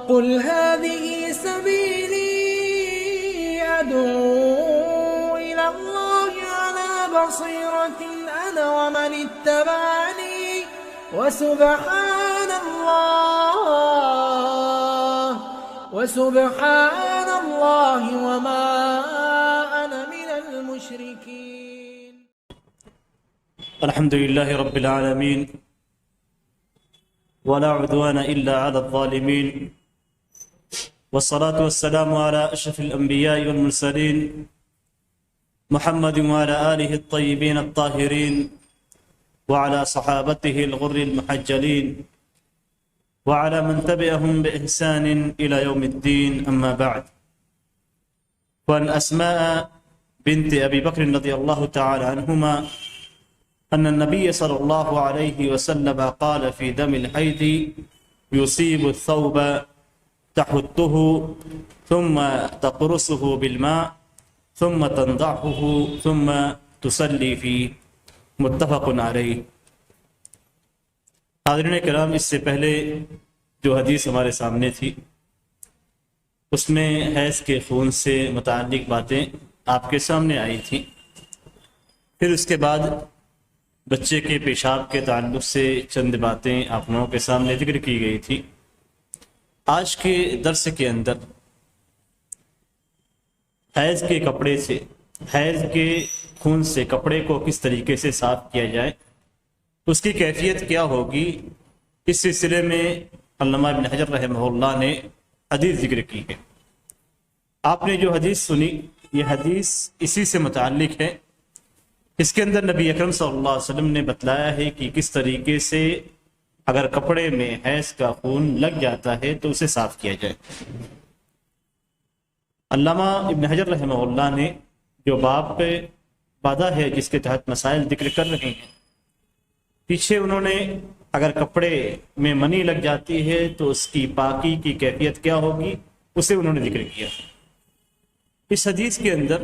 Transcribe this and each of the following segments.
قل هذه سبيلي أدعو إلى الله على بصيرة أنا ومن اتبعني وسبحان الله وما أنا من المشركين. الحمد لله رب العالمين ولا عدوان إلا على الظالمين والصلاة والسلام على أشرف الأنبياء والمرسلين محمد وعلى آله الطيبين الطاهرين وعلى صحابته الغر المحجلين وعلى من تبعهم بإحسان إلى يوم الدين. أما بعد، وعن أسماء بنت أبي بكر رضي الله تعالى عنهما أن النبي صلى الله عليه وسلم قال في دم الحيض يصيب الثوب تحته ثم تقرصه بالماء ثم تنضعه ثم تصلي فيه. متفق علیہ. حاضرین کرام، اس سے پہلے جو حدیث ہمارے سامنے تھی اس میں حیض کے خون سے متعلق باتیں آپ کے سامنے آئی تھیں. پھر اس کے بعد بچے کے پیشاب کے تعلق سے چند باتیں آپ لوگوں کے سامنے ذکر کی گئی تھی. آج کے درس کے اندر حیض کے کپڑے سے، حیض کے خون سے کپڑے کو کس طریقے سے صاف کیا جائے، اس کی کیفیت کیا ہوگی، اس سلسلے میں علامہ ابن حجر رحمہ اللہ نے حدیث ذکر کی ہے. آپ نے جو حدیث سنی یہ حدیث اسی سے متعلق ہے. اس کے اندر نبی اکرم صلی اللہ علیہ وسلم نے بتلایا ہے کہ کس طریقے سے اگر کپڑے میں حیض کا خون لگ جاتا ہے تو اسے صاف کیا جائے. علامہ ابن حجر رحمہ اللہ نے جو باب پہ باندھا ہے جس کے تحت مسائل ذکر کر رہے ہیں، پیچھے انہوں نے اگر کپڑے میں منی لگ جاتی ہے تو اس کی پاکی کی کیفیت کیا ہوگی اسے انہوں نے ذکر کیا. اس حدیث کے اندر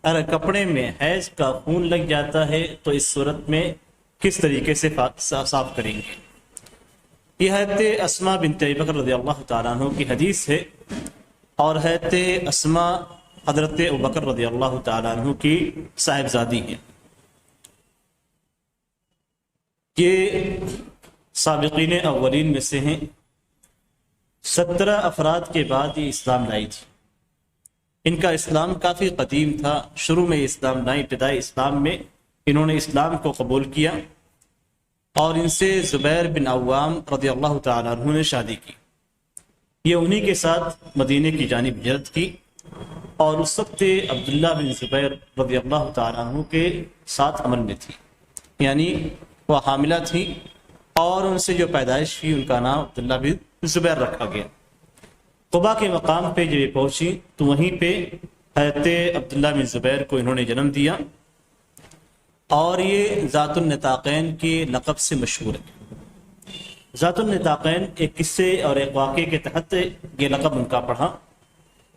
اگر کپڑے میں حیض کا خون لگ جاتا ہے تو اس صورت میں کس طریقے سے صاف کریں گے. یہ حضرت اسماء بنت ابی بکر رضی اللہ تعالیٰ عنہ کی حدیث ہے، اور حضرت اسماء حضرت ابوبکر رضی اللہ تعالیٰ عنہ کی صاحبزادی ہیں. یہ سابقین اولین میں سے ہیں. 17 افراد کے بعد یہ اسلام لائی تھی. ان کا اسلام کافی قدیم تھا. شروع میں اسلام لائی، ابتدائی اسلام میں انہوں نے اسلام کو قبول کیا اور ان سے زبیر بن عوام رضی اللہ تعالیٰ عنہ نے شادی کی. یہ انہی کے ساتھ مدینے کی جانب ہجرت کی اور اس وقت عبداللہ بن زبیر رضی اللہ تعالیٰ عنہ کے ساتھ عمل میں تھی، یعنی وہ حاملہ تھی اور ان سے جو پیدائش ہوئی ان کا نام عبداللہ بن زبیر رکھا گیا. قبا کے مقام پہ جب یہ پہنچی تو وہیں پہ حضرت عبداللہ بن زبیر کو انہوں نے جنم دیا، اور یہ ذات النطاقین کے لقب سے مشہور ہے. ذات النطاقین ایک قصے اور ایک واقعے کے تحت یہ لقب ان کا پڑھا.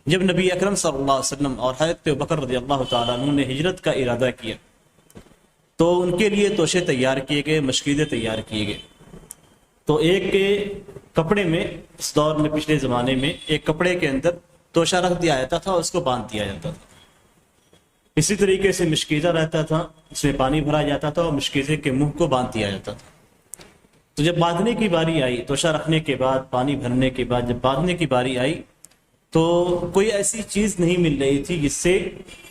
جب نبی اکرم صلی اللہ علیہ وسلم اور حضرت ابوبکر رضی اللہ تعالیٰ عنہ نے ہجرت کا ارادہ کیا تو ان کے لیے توشے تیار کیے گئے، مشکیزیں تیار کیے گئے. تو ایک کپڑے میں، اس دور میں پچھلے زمانے میں ایک کپڑے کے اندر توشہ رکھ دیا جاتا تھا اور اس کو باندھ دیا جاتا تھا. اسی طریقے سے مشکیزہ رہتا تھا، اس میں پانی بھرا جاتا تھا اور مشکیزے کے منہ کو باندھ دیا جاتا تھا. تو جب باندھنے کی باری آئی، توشہ رکھنے کے بعد، پانی بھرنے کے بعد جب باندھنے کی باری آئی تو کوئی ایسی چیز نہیں مل رہی تھی جس سے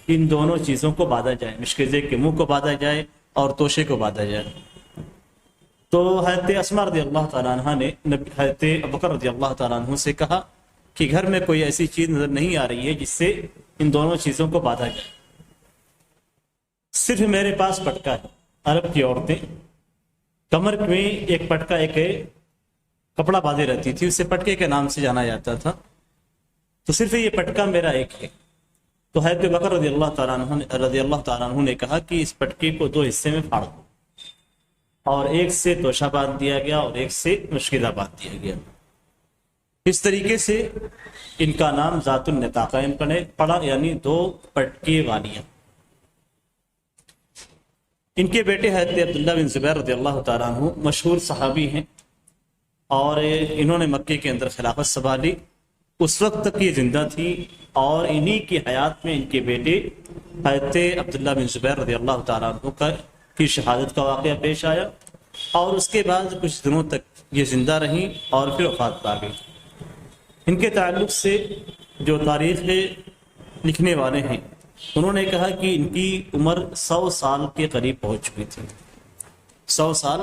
ان دونوں چیزوں کو باندھا جائے، مشکیزے کے منہ کو باندھا جائے اور توشے کو باندھا جائے. تو حضرت اسماء رضی اللہ تعالیٰ عنہ نے حضرت ابوبکر رضی اللہ تعالیٰ عنہ سے کہا کہ گھر میں کوئی ایسی چیز نظر نہیں آ رہی ہے جس سے ان دونوں چیزوں کو باندھا جائے، صرف میرے پاس پٹکا ہے. عرب کی عورتیں کمر میں ایک پٹکا، ایک کپڑا باندھے رہتی تھی، اسے پٹکے کے نام سے جانا جاتا تھا. تو صرف یہ پٹکا میرا ایک ہے. تو حضرت بکر رضی اللہ تعالیٰ عنہ نے کہا کہ اس پٹکے کو 2 حصے میں پھاڑ دو، اور ایک سے توشہ باندھ دیا گیا اور ایک سے مشکیزہ باندھ دیا گیا. اس طریقے سے ان کا نام ذات النطاقین پڑا، یعنی 2 پٹکے والیاں. ان کے بیٹے حضرت عبداللہ بن زبیر رضی اللہ تعالیٰ عنہ مشہور صحابی ہیں. اور انہوں نے مکے کے اندر خلافت سنبھالی. اس وقت تک یہ زندہ تھی اور انہی کی حیات میں ان کے بیٹے حضرت عبداللہ بن زبیر رضی اللہ تعالیٰ عنہ کی شہادت کا واقعہ پیش آیا، اور اس کے بعد کچھ دنوں تک یہ زندہ رہیں اور پھر وفات پا گئی. ان کے تعلق سے جو تاریخ لکھنے والے ہیں انہوں نے کہا کہ ان کی عمر 100 سال کے قریب پہنچ چکی تھی، 100 سال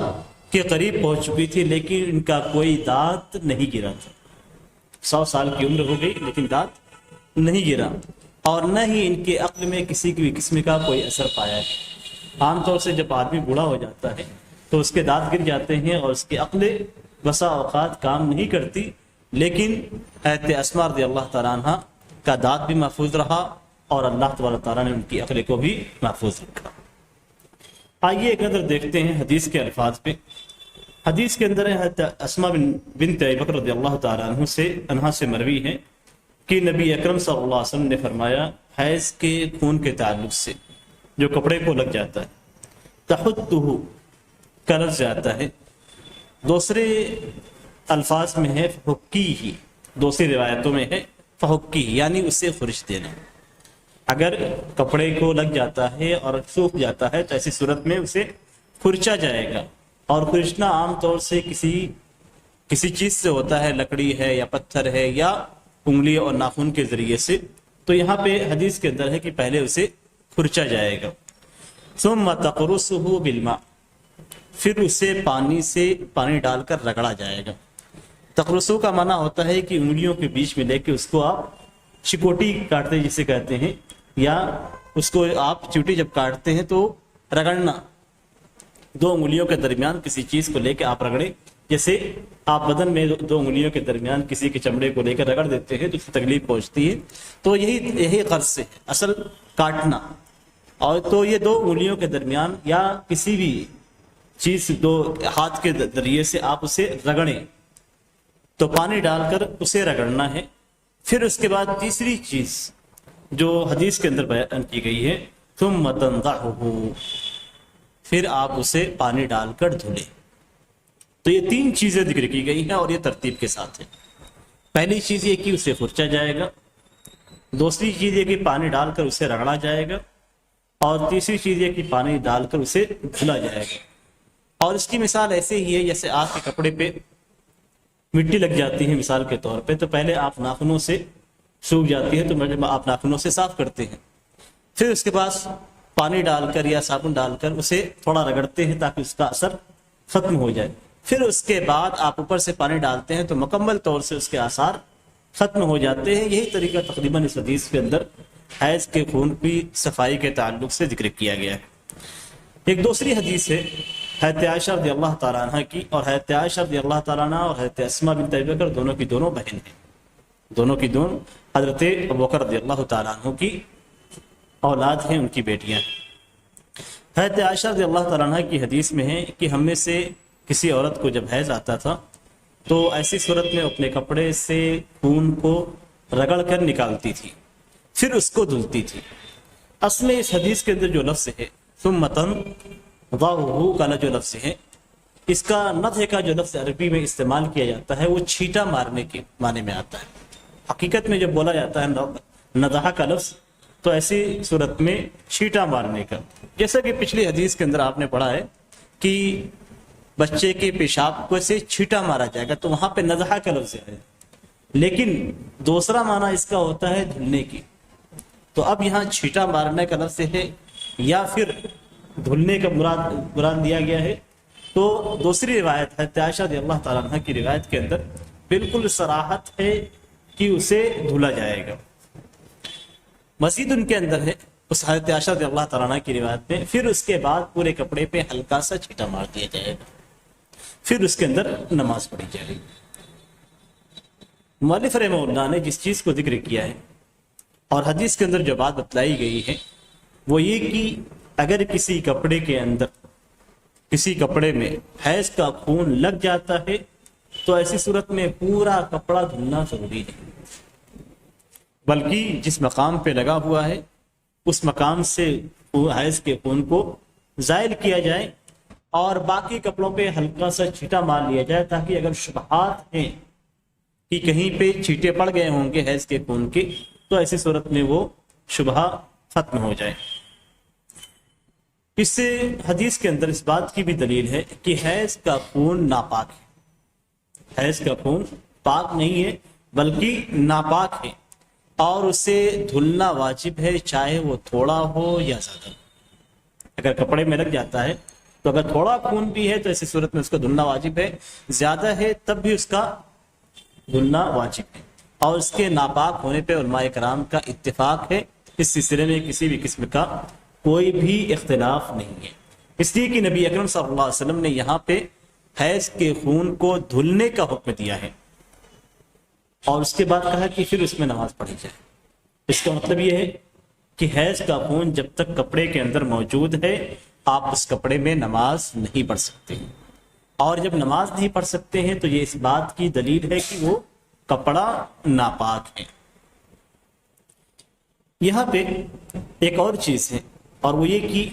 کے قریب پہنچ چکی تھی، لیکن ان کا کوئی دانت نہیں گرا تھا. 100 سال کی عمر ہو گئی لیکن دانت نہیں گرا، اور نہ ہی ان کے عقل میں کسی بھی قسم کا کوئی اثر پایا ہے. عام طور سے جب آدمی بوڑھا ہو جاتا ہے تو اس کے دانت گر جاتے ہیں اور اس کی عقل بسا اوقات کام نہیں کرتی، لیکن حضرت اسماء رضی اللہ تعالیٰ عنہ کا دانت بھی محفوظ رہا اور اللہ تبارک تعالیٰ نے ان کی عقل کو بھی محفوظ رکھا. آئیے ایک نظر دیکھتے ہیں حدیث کے الفاظ پہ. حدیث کے اندر حضرت اسماء بنت ابی بکر رضی اللہ تعالیٰ عنہ سے مروی ہے کہ نبی اکرم صلی اللہ علیہ وسلم نے فرمایا حیض کے خون کے تعلق سے جو کپڑے کو لگ جاتا ہے تحتہ کرس جاتا ہے. دوسرے الفاظ میں ہے فحکی ہی، دوسری روایتوں میں ہے فحکی یعنی اسے خرش دینا. اگر کپڑے کو لگ جاتا ہے اور سوکھ جاتا ہے تو ایسی صورت میں اسے خرچا جائے گا. اور خرچنا عام طور سے کسی چیز سے ہوتا ہے، لکڑی ہے یا پتھر ہے یا انگلی اور ناخن کے ذریعے سے. تو یہاں پہ حدیث کے اندر ہے کہ پہلے اسے خرچا جائے گا. ثم تقرصه بالماء، پھر اسے پانی ڈال کر رگڑا جائے گا. تقرصو کا معنی ہوتا ہے کہ انگلیوں کے بیچ میں لے کے اس کو آپ چکوٹی کاٹتے جسے کہتے ہیں، یا اس کو آپ چوٹی جب کاٹتے ہیں تو رگڑنا، دو انگلیوں کے درمیان کسی چیز کو لے کے آپ رگڑیں. جیسے آپ بدن میں دو انگلیوں کے درمیان کسی کے چمڑے کو لے کر رگڑ دیتے ہیں تو اس سے تکلیف پہنچتی ہے، تو یہی قرض سے ہے اصل کاٹنا. اور تو یہ دو انگلیوں کے درمیان یا کسی بھی چیز دو ہاتھ کے ذریعے سے آپ اسے رگڑیں، تو پانی ڈال کر اسے رگڑنا ہے. پھر اس کے بعد تیسری چیز جو حدیث کے اندر بیان کی گئی ہے ثم تنضحہ، پھر آپ اسے پانی ڈال کر دھلیں. تو یہ تین چیزیں ذکر کی گئی ہیں اور یہ ترتیب کے ساتھ ہے. پہلی چیز یہ کہ اسے خرچا جائے گا، دوسری چیز یہ کہ پانی ڈال کر اسے رگڑا جائے گا، اور تیسری چیز یہ کہ پانی ڈال کر اسے دھلا جائے گا. اور اس کی مثال ایسے ہی ہے جیسے آپ کے کپڑے پہ مٹی لگ جاتی ہے مثال کے طور پہ، تو پہلے آپ ناخنوں سے سوکھ جاتی ہے تو جب آپ ناخنوں سے صاف کرتے ہیں، پھر اس کے بعد پانی ڈال کر یا صابن ڈال کر اسے تھوڑا رگڑتے ہیں تاکہ اس کا اثر ختم ہو جائے. پھر اس کے بعد آپ اوپر سے پانی ڈالتے ہیں تو مکمل طور سے اس کے آثار ختم ہو جاتے ہیں. یہی طریقہ تقریباً اس حدیث کے اندر حیض کے خون کی صفائی کے تعلق سے ذکر کیا گیا ہے. ایک دوسری حدیث ہے حضرت عائشہ رضی اللہ تعالیٰ عنہ کی، اور حضرت عائشہ رضی اللہ تعالیٰ عنہ اور حضرت اسماء بنت ابی بکر دونوں کی دونوں بہن ہیں، دونوں کی دونوں حضرت ابوبکر رضی اللہ تعالیٰ عنہ کی اولاد ہیں، ان کی بیٹیاں ہیں. حضرت عائشہ رضی اللہ تعالیٰ عنہ کی حدیث میں ہے کہ ہم میں سے کسی عورت کو جب حیض آتا تھا تو ایسی صورت میں اپنے کپڑے سے خون کو رگڑ کر نکالتی تھی، پھر اس کو دھلتی تھی. اصل میں اس حدیث کے اندر جو لفظ ہے ثم تنضحہ کا جو لفظ ہے، اس کا نضح کا جو لفظ عربی میں استعمال کیا جاتا ہے وہ چھینٹا مارنے کے معنی میں آتا ہے. حقیقت میں جب بولا جاتا ہے نضح کا لفظ تو ایسی صورت میں چھینٹا مارنے کا، جیسا کہ پچھلی حدیث کے اندر آپ نے پڑھا ہے کہ بچے کے پیشاب کو سے چھینٹا مارا جائے گا، تو وہاں پہ نضح کا لفظ ہے، لیکن دوسرا معنی اس کا ہوتا ہے دھلنے کی. تو اب یہاں چھینٹا مارنے کا لفظ ہے یا پھر دھلنے کا مراد دیا گیا ہے. تو دوسری روایت ہے عائشہ رضی اللہ تعالیٰ عنہ کی روایت کے اندر بالکل صراحت ہے کہ اسے دھلا جائے گا. مزید ان کے اندر ہے اس حضرت عائشہ رضی اللہ تعالیٰ عنہ کی روایت میں پھر اس کے بعد پورے کپڑے پہ ہلکا سا چھینٹا مار دیا جائے گا، پھر اس کے اندر نماز پڑھی جائے گی. مؤلف رحمہ اللہ نے جس چیز کو ذکر کیا ہے اور حدیث کے اندر جو بات بتلائی گئی ہے وہ یہ کہ اگر کسی کپڑے کے اندر کسی کپڑے میں حیض کا خون لگ جاتا ہے تو ایسی صورت میں پورا کپڑا دھلنا ضروری ہے، بلکہ جس مقام پہ لگا ہوا ہے اس مقام سے حیض کے خون کو زائل کیا جائے اور باقی کپڑوں پہ ہلکا سا چھیٹا مار لیا جائے، تاکہ اگر شبہات ہیں کہ کہیں پہ چھیٹے پڑ گئے ہوں گے حیض کے خون کے، تو ایسی صورت میں وہ شبہ ختم ہو جائے۔ اس سے حدیث کے اندر اس بات کی بھی دلیل ہے کہ حیض کا خون ناپاک ہے، حیض کا خون پاک نہیں ہے بلکہ ناپاک ہے، اور اسے دھلنا واجب ہے، چاہے وہ تھوڑا ہو یا زیادہ۔ اگر کپڑے میں لگ جاتا ہے تو اگر تھوڑا خون بھی ہے تو ایسی صورت میں اس کا دھلنا واجب ہے، زیادہ ہے تب بھی اس کا دھلنا واجب ہے، اور اس کے ناپاک ہونے پہ علماء کرام کا اتفاق ہے، اس سلسلے میں کسی بھی قسم کا کوئی بھی اختلاف نہیں ہے۔ اس لیے کہ نبی اکرم صلی اللہ علیہ وسلم نے یہاں پہ حیض کے خون کو دھلنے کا حکم دیا ہے، اور اس کے بعد کہا کہ پھر اس میں نماز پڑھی جائے۔ اس کا مطلب یہ ہے کہ حیض کا خون جب تک کپڑے کے اندر موجود ہے آپ اس کپڑے میں نماز نہیں پڑھ سکتے، اور جب نماز نہیں پڑھ سکتے ہیں تو یہ اس بات کی دلیل ہے کہ وہ کپڑا ناپاک ہے۔ یہاں پہ ایک اور چیز ہے، اور وہ یہ کہ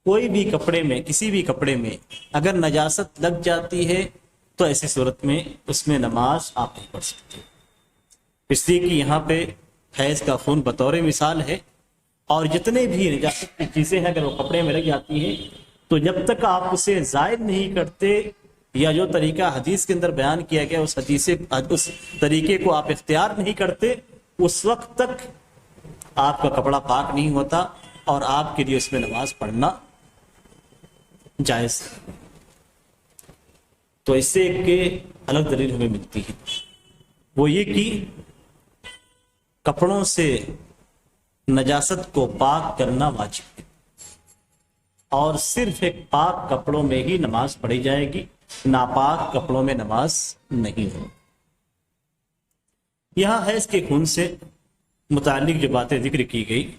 کوئی بھی کپڑے میں، کسی بھی کپڑے میں اگر نجاست لگ جاتی ہے تو ایسی صورت میں اس میں نماز آپ نہیں پڑھ سکتے، اس لیے کہ یہاں پہ حیض کا خون بطور مثال ہے، اور جتنے بھی نجاست کی چیزیں ہیں اگر وہ کپڑے میں لگ جاتی ہیں تو جب تک آپ اسے زائد نہیں کرتے یا جو طریقہ حدیث کے اندر بیان کیا گیا اس طریقے کو آپ اختیار نہیں کرتے، اس وقت تک آپ کا کپڑا پاک نہیں ہوتا اور آپ کے لیے اس میں نماز پڑھنا جائز ہے۔ تو اس سے ایک الگ دلیل ہمیں ملتی ہے، وہ یہ کہ کپڑوں سے نجاست کو پاک کرنا واجب ہے، اور صرف ایک پاک کپڑوں میں ہی نماز پڑھی جائے گی، ناپاک کپڑوں میں نماز نہیں ہو۔ یہاں حیض کے خون سے متعلق جو باتیں ذکر کی گئی،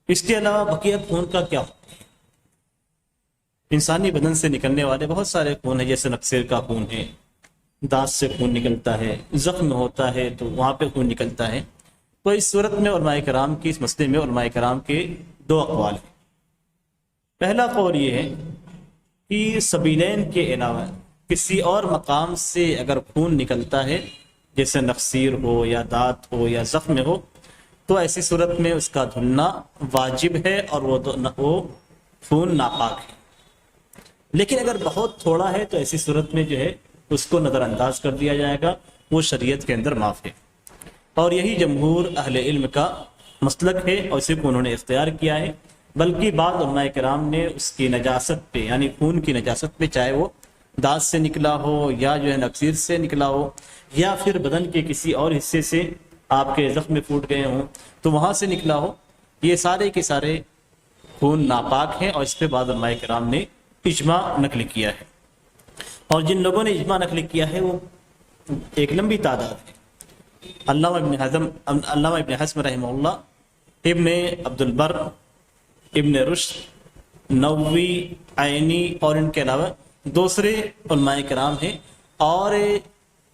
اس کے علاوہ بقیہ خون کا کیا ہوتا ہے؟ انسانی بدن سے نکلنے والے بہت سارے خون ہیں، جیسے نقصیر کا خون ہے، دانت سے خون نکلتا ہے، زخم ہوتا ہے تو وہاں پہ خون نکلتا ہے۔ تو اس صورت میں علماء کرام کی، اس مسئلے میں علماء کرام کے دو اقوال ہیں۔ پہلا قول یہ ہے کہ سبیلین کے علاوہ کسی اور مقام سے اگر خون نکلتا ہے، جیسے نقصیر ہو یا دانت ہو یا زخم ہو، تو ایسی صورت میں اس کا دھلنا واجب ہے، اور وہ خون ناپاک ہے۔ لیکن اگر بہت تھوڑا ہے تو ایسی صورت میں جو ہے اس کو نظر انداز کر دیا جائے گا، وہ شریعت کے اندر معاف ہے، اور یہی جمہور اہل علم کا مسلک ہے، اور اسی کو انہوں نے اختیار کیا ہے۔ بلکہ بعض علماء کرام نے اس کی نجاست پہ، یعنی خون کی نجاست پہ، چاہے وہ دانت سے نکلا ہو یا جو ہے نقصیر سے نکلا ہو یا پھر بدن کے کسی اور حصے سے آپ کے زخم پھوٹ گئے ہوں تو وہاں سے نکلا ہو، یہ سارے کے سارے خون ناپاک ہیں، اور اس پہ بعض علماء کرام نے اجماع نقل کیا ہے۔ اور جن لوگوں نے اجماع نقل کیا ہے وہ ایک لمبی تعداد ہے۔ علامہ ابن حزم رحمہ اللہ، ابن عبد البر، ابن رشد، نووی، عینی، اور ان کے علاوہ دوسرے علماء کرام ہیں، اور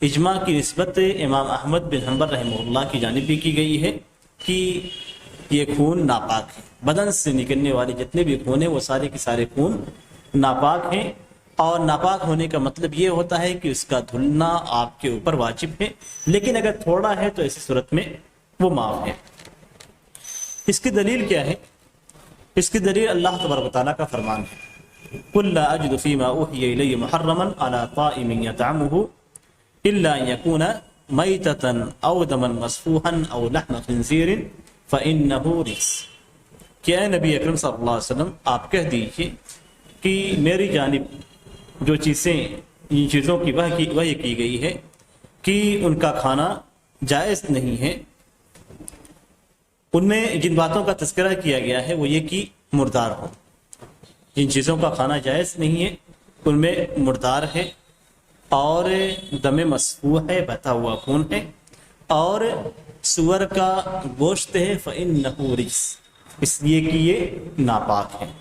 اجماع کی نسبت امام احمد بن حنبل رحمہ اللہ کی جانب بھی کی گئی ہے کہ یہ خون ناپاک ہے۔ بدن سے نکلنے والے جتنے بھی خون ہیں وہ سارے کے سارے خون ناپاک ہیں، اور ناپاک ہونے کا مطلب یہ ہوتا ہے کہ اس کا دھلنا آپ کے اوپر واجب ہے، لیکن اگر تھوڑا ہے تو ایسی صورت میں وہ معاف ہے۔ اس کی دلیل کیا ہے؟ اس کی دلیل اللہ تبارک و تعالیٰ کا فرمان ہے، قُلْ لَا أَجِدُ فِي مَا أُوحِيَ إِلَيَّ مُحَرَّمًا عَلَىٰ طَاعِمٍ يَطْعَمُهُ إِلَّا أَن يَكُونَ مَيْتَةً أَوْ دَمًا مَسْفُوحًا أَوْ لَحْمَ خِنزِيرٍ فَإِنَّهُ رِجْسٌ۔ کہ اے نبی اکرم صلی اللہ علیہ وسلم آپ کہہ دیجئے کہ میری جانب جو چیزیں، ان چیزوں کی وحی کی گئی ہے کہ ان کا کھانا جائز نہیں ہے، ان میں جن باتوں کا تذکرہ کیا گیا ہے وہ یہ کہ مردار ہو۔ جن چیزوں کا کھانا جائز نہیں ہے ان میں مردار ہے، اور دم مسفوح ہے، بہتا ہوا خون ہے، اور سور کا گوشت ہے، فَإِنَّهُ رِجْسٌ، اس لیے کہ یہ ناپاک ہے۔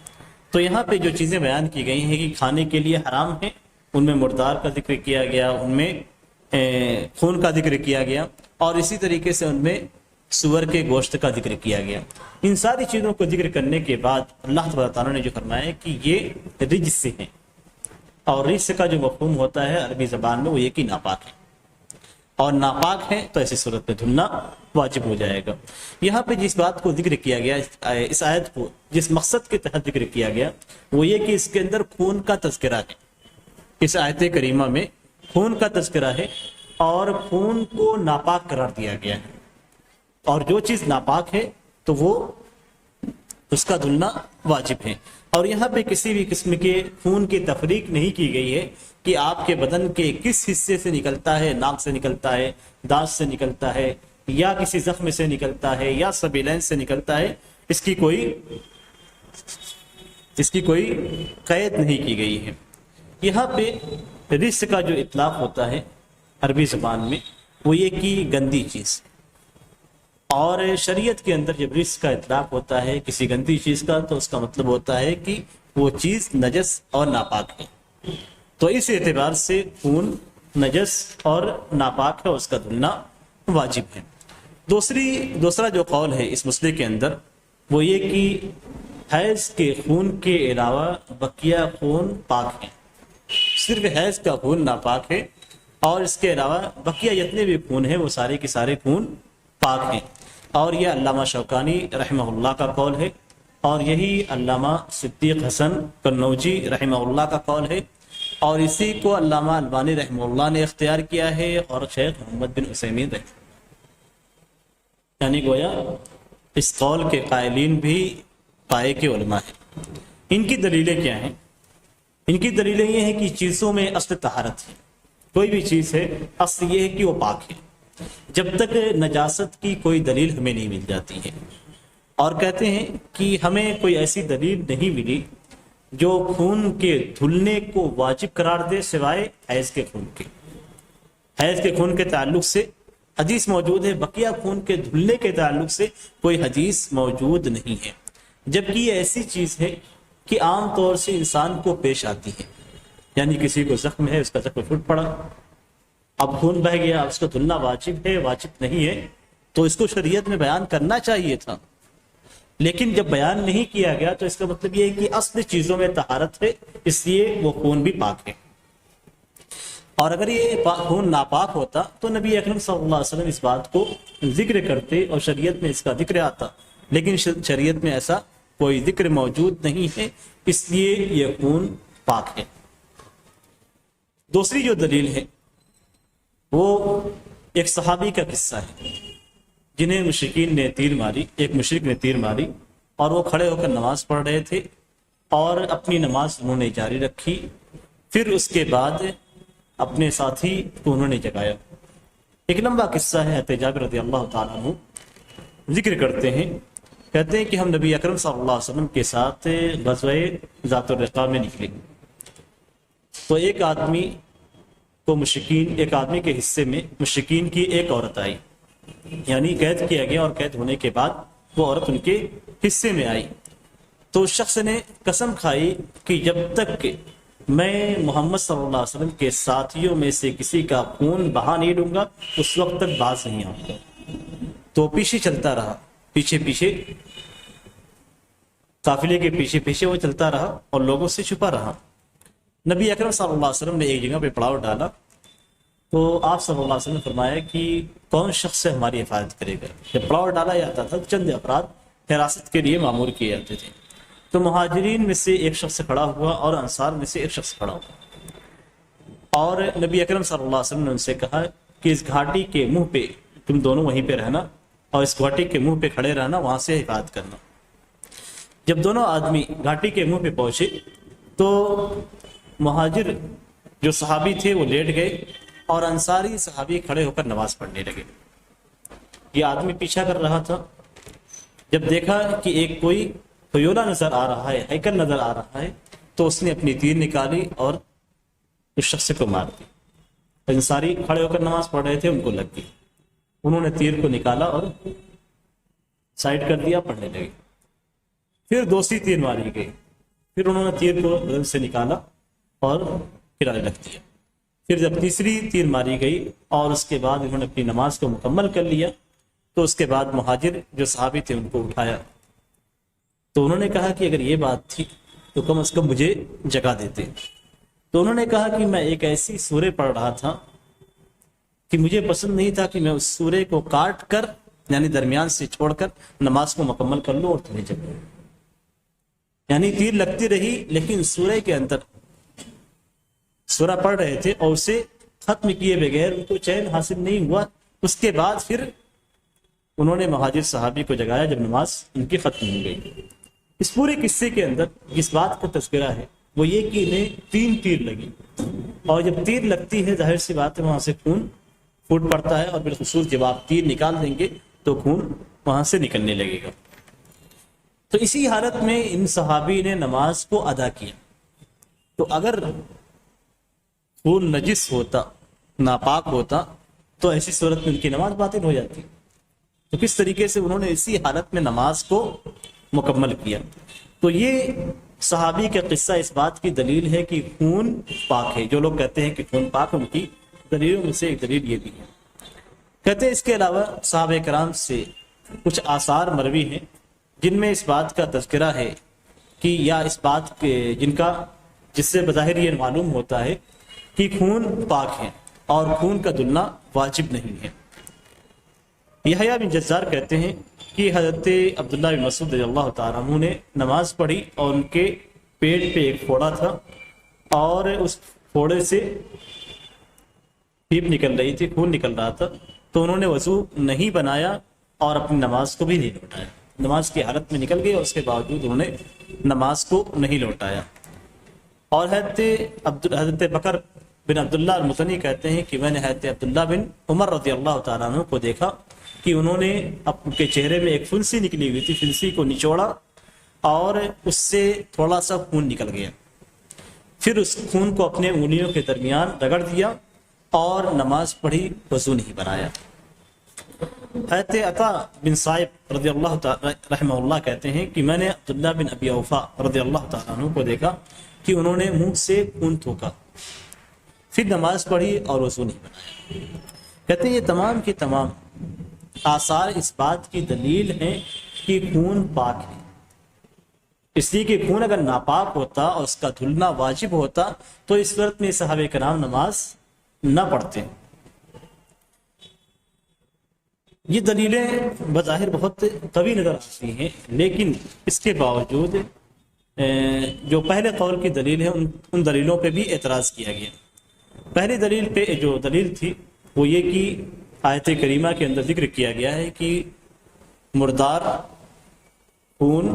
تو یہاں پہ جو چیزیں بیان کی گئی ہیں کہ کھانے کے لیے حرام ہیں، ان میں مردار کا ذکر کیا گیا، ان میں خون کا ذکر کیا گیا، اور اسی طریقے سے ان میں سور کے گوشت کا ذکر کیا گیا۔ ان ساری چیزوں کو ذکر کرنے کے بعد اللہ تبارک تعالیٰ نے جو فرمایا کہ یہ رجس سے ہیں، اور رجس کا جو مفہوم ہوتا ہے عربی زبان میں وہ یہ کہ ناپاک ہے، اور ناپاک ہے تو ایسی صورت میں دھلنا واجب ہو جائے گا۔ یہاں پہ جس بات کو ذکر کیا گیا، اس آیت کو جس مقصد کے تحت ذکر کیا گیا وہ یہ کہ اس کے اندر خون کا تذکرہ ہے۔ اس آیت کریمہ میں خون کا تذکرہ ہے اور خون کو ناپاک قرار دیا گیا ہے، اور جو چیز ناپاک ہے تو وہ اس کا دھلنا واجب ہے۔ اور یہاں پہ کسی بھی قسم کے خون کی تفریق نہیں کی گئی ہے کہ آپ کے بدن کے کس حصے سے نکلتا ہے، ناک سے نکلتا ہے، دانت سے نکلتا ہے، یا کسی زخم سے نکلتا ہے، یا سبیلین سے نکلتا ہے، اس کی کوئی قید نہیں کی گئی ہے۔ یہاں پہ رجس کا جو اطلاق ہوتا ہے عربی زبان میں وہ یہ کہ گندی چیز، اور شریعت کے اندر جب رجس کا اطلاق ہوتا ہے کسی گندی چیز کا تو اس کا مطلب ہوتا ہے کہ وہ چیز نجس اور ناپاک ہے۔ تو اس اعتبار سے خون نجس اور ناپاک ہے، اس کا دھلنا واجب ہے۔ دوسرا جو قول ہے اس مسئلے کے اندر وہ یہ کہ حیض کے خون کے علاوہ بقیہ خون پاک ہے، صرف حیض کا خون ناپاک ہے، اور اس کے علاوہ بقیہ جتنے بھی خون ہیں وہ سارے کے سارے خون پاک ہیں۔ اور یہ علامہ شوکانی رحمہ اللہ کا قول ہے، اور یہی علامہ صدیق حسن قنوجی رحمہ اللہ کا قول ہے، اور اسی کو علامہ البانی رحمہ اللہ نے اختیار کیا ہے، اور شیخ محمد بن عثیمین رحمہ، یعنی گویا اس قول کے قائلین بھی پائے کے علماء ہیں۔ ان کی دلیلیں کیا ہیں؟ ان کی دلیلیں یہ ہیں کہ چیزوں میں اصل طہارت ہے، کوئی بھی چیز ہے اصل یہ ہے کہ وہ پاک ہے، جب تک نجاست کی کوئی دلیل ہمیں نہیں مل جاتی ہے۔ اور کہتے ہیں کہ ہمیں کوئی ایسی دلیل نہیں ملی جو خون کے دھلنے کو واجب قرار دے سوائے حیض کے خون کے۔ حیض کے خون کے تعلق سے حدیث موجود ہے، بقیہ خون کے دھلنے کے تعلق سے کوئی حدیث موجود نہیں ہے، جبکہ یہ ایسی چیز ہے کہ عام طور سے انسان کو پیش آتی ہے، یعنی کسی کو زخم ہے، اس کا زخم پھوٹ پڑا، اب خون بہہ گیا، اس کو دھلنا واجب ہے واجب نہیں ہے، تو اس کو شریعت میں بیان کرنا چاہیے تھا، لیکن جب بیان نہیں کیا گیا تو اس کا مطلب یہ ہے کہ اصل چیزوں میں طہارت ہے، اس لیے وہ خون بھی پاک ہے۔ اور اگر یہ خون ناپاک ہوتا تو نبی اکرم صلی اللہ علیہ وسلم اس بات کو ذکر کرتے اور شریعت میں اس کا ذکر آتا، لیکن شریعت میں ایسا کوئی ذکر موجود نہیں ہے، اس لیے یہ خون پاک ہے۔ دوسری جو دلیل ہے وہ ایک صحابی کا قصہ ہے جنہیں مشرکین نے تیر ماری، ایک مشرک نے تیر ماری، اور وہ کھڑے ہو کر نماز پڑھ رہے تھے، اور اپنی نماز انہوں نے جاری رکھی، پھر اس کے بعد اپنے ساتھی کو انہوں نے جگایا۔ ایک لمبا قصہ ہے، حضرت جابر رضی اللہ تعالیٰ عنہ ذکر کرتے ہیں، کہتے ہیں کہ ہم نبی اکرم صلی اللہ علیہ وسلم کے ساتھ غزوہ ذات الرقاع میں نکلے، تو ایک آدمی کے حصے میں مشرکین کی ایک عورت آئی، یعنی قید کیا گیا، اور قید ہونے کے بعد وہ عورت ان کے حصے میں آئی، تو اس شخص نے قسم کھائی کہ جب تک کہ میں محمد صلی اللہ علیہ وسلم کے ساتھیوں میں سے کسی کا خون بہا نہیں لوں گا اس وقت تک باز نہیں آؤں گا۔ تو پیچھے چلتا رہا، پیچھے قافلے کے پیچھے وہ چلتا رہا اور لوگوں سے چھپا رہا۔ نبی اکرم صلی اللہ علیہ وسلم نے ایک جگہ پہ پڑاؤ ڈالا، تو آپ صلی اللہ علیہ وسلم نے فرمایا کہ کون شخص سے ہماری حفاظت کرے گا۔ جب پڑاؤ ڈالا جاتا تھا چند افراد حراست کے لیے مامور کیے جاتے تھے، تو مہاجرین میں سے ایک شخص کھڑا ہوا اور انصار میں سے ایک شخص کھڑا ہوا، اور نبی اکرم صلی اللہ علیہ وسلم نے ان سے کہا کہ اس گھاٹی کے منہ پہ تم دونوں وہیں پہ رہنا، اور اس گھاٹی کے منہ پہ کھڑے رہنا، وہاں سے حفاظت کرنا۔ جب دونوں آدمی گھاٹی کے منہ پہ پہنچے تو مہاجر جو صحابی تھے وہ لیٹ گئے، اور انصاری صحابی کھڑے ہو کر نماز پڑھنے لگے۔ یہ آدمی پیچھا کر رہا تھا، جب دیکھا کہ ایک کوئی خیولہ نظر آ رہا ہے، ہیکل نظر آ رہا ہے، تو اس نے اپنی تیر نکالی اور اس شخص کو مار دی۔ انصاری کھڑے ہو کر نماز پڑھ رہے تھے، ان کو لگ گئی، انہوں نے تیر کو نکالا اور سائڈ کر دیا، پڑھنے لگے۔ پھر دوسری تیر ماری گئی، پھر انہوں نے تیر کو بدن سے نکالا اور کنارے رکھ دیا۔ پھر جب تیسری تیر ماری گئی اور اس کے بعد انہوں نے اپنی نماز کو مکمل کر لیا، تو اس کے بعد مہاجر جو صحابی تھے ان کو اٹھایا، تو انہوں نے کہا کہ اگر یہ بات تھی تو کم از کم مجھے جگہ دیتے۔ تو انہوں نے کہا کہ میں ایک ایسی سورہ پڑھ رہا تھا کہ مجھے پسند نہیں تھا کہ میں اس سورہ کو کاٹ کر یعنی درمیان سے چھوڑ کر نماز کو مکمل کر لوں اور تمہیں جگہ، یعنی تیر لگتی رہی لیکن سورہ کے اندر سورہ پڑھ رہے تھے اور اسے ختم کیے بغیر ان کو چین حاصل نہیں ہوا۔ اس کے بعد پھر انہوں نے مہاجر صحابی کو جگایا جب نماز ان کی ختم ہو گئی۔ اس پورے قصے کے اندر جس بات کا تذکرہ ہے وہ یہ کہ انہیں 3 تیر لگی، اور جب تیر لگتی ہے ظاہر سی بات ہے وہاں سے خون پھوٹ پڑتا ہے، اور بالخصوص جب آپ تیر نکال دیں گے تو خون وہاں سے نکلنے لگے گا۔ تو اسی حالت میں ان صحابی نے نماز کو ادا کیا۔ تو اگر خون نجس ہوتا، ناپاک ہوتا، تو ایسی صورت میں ان کی نماز باطل ہو جاتی۔ تو کس طریقے سے انہوں نے اسی حالت میں نماز کو مکمل کیا۔ تو یہ صحابی کا قصہ اس بات کی دلیل ہے کہ خون پاک ہے۔ جو لوگ کہتے ہیں کہ خون پاک، ان کی دلیلوں میں سے ایک دلیل یہ بھی ہے۔ کہتے ہیں اس کے علاوہ صحابہ کرام سے کچھ آثار مروی ہیں جن میں اس بات کا تذکرہ ہے کہ یا اس بات کے جس سے بظاہر یہ معلوم ہوتا ہے کہ خون پاک ہے اور خون کا دھلنا واجب نہیں ہے۔ یحییٰ بن جزار کہتے ہیں کہ حضرت عبداللہ بن مسعود رضی اللہ تعالیٰ عنہ نے نماز پڑھی اور ان کے پیٹ پہ ایک پھوڑا تھا اور اس پھوڑے سے پیپ نکل رہی تھی، خون نکل رہا تھا، تو انہوں نے وضو نہیں بنایا اور اپنی نماز کو بھی نہیں لوٹایا۔ نماز کی حالت میں نکل گئی اور اس کے باوجود انہوں نے نماز کو نہیں لوٹایا۔ اور حضرت بکر بن عبداللہ المزنی کہتے ہیں کہ میں نے حضرت عبداللہ بن عمر رضی اللہ تعالیٰ عنہ کو دیکھا کہ انہوں نے ان کے چہرے میں ایک پھنسی نکلی ہوئی تھی، پھنسی کو نچوڑا اور اس سے تھوڑا سا خون نکل گیا، پھر اس خون کو اپنے انگلیوں کے درمیان رگڑ دیا اور نماز پڑھی، وضو نہیں بنایا۔ حضرت عطا بن صائب رضی اللہ تعالی رحمہ اللہ کہتے ہیں کہ میں نے عبداللہ بن ابی اوفا رضی اللہ تعالیٰ عنہ کو دیکھا کہ انہوں نے منہ سے خون تھوکا، پھر نماز پڑھی اور وضو نہیں بنایا۔ کہتے ہیں یہ تمام کے تمام آثار اس بات کی دلیل ہیں کہ خون پاک ہے، اس لیے کہ خون اگر ناپاک ہوتا اور اس کا دھلنا واجب ہوتا تو اس صورت میں صحابہ کرام نماز نہ پڑھتے۔ یہ دلیلیں بظاہر بہت قوی نظر آتی ہیں، لیکن اس کے باوجود جو پہلے قول کی دلیل ہے ان دلیلوں پہ بھی اعتراض کیا گیا۔ پہلی دلیل پہ جو دلیل تھی وہ یہ کہ آیت کریمہ کے اندر ذکر کیا گیا ہے کہ مردار، خون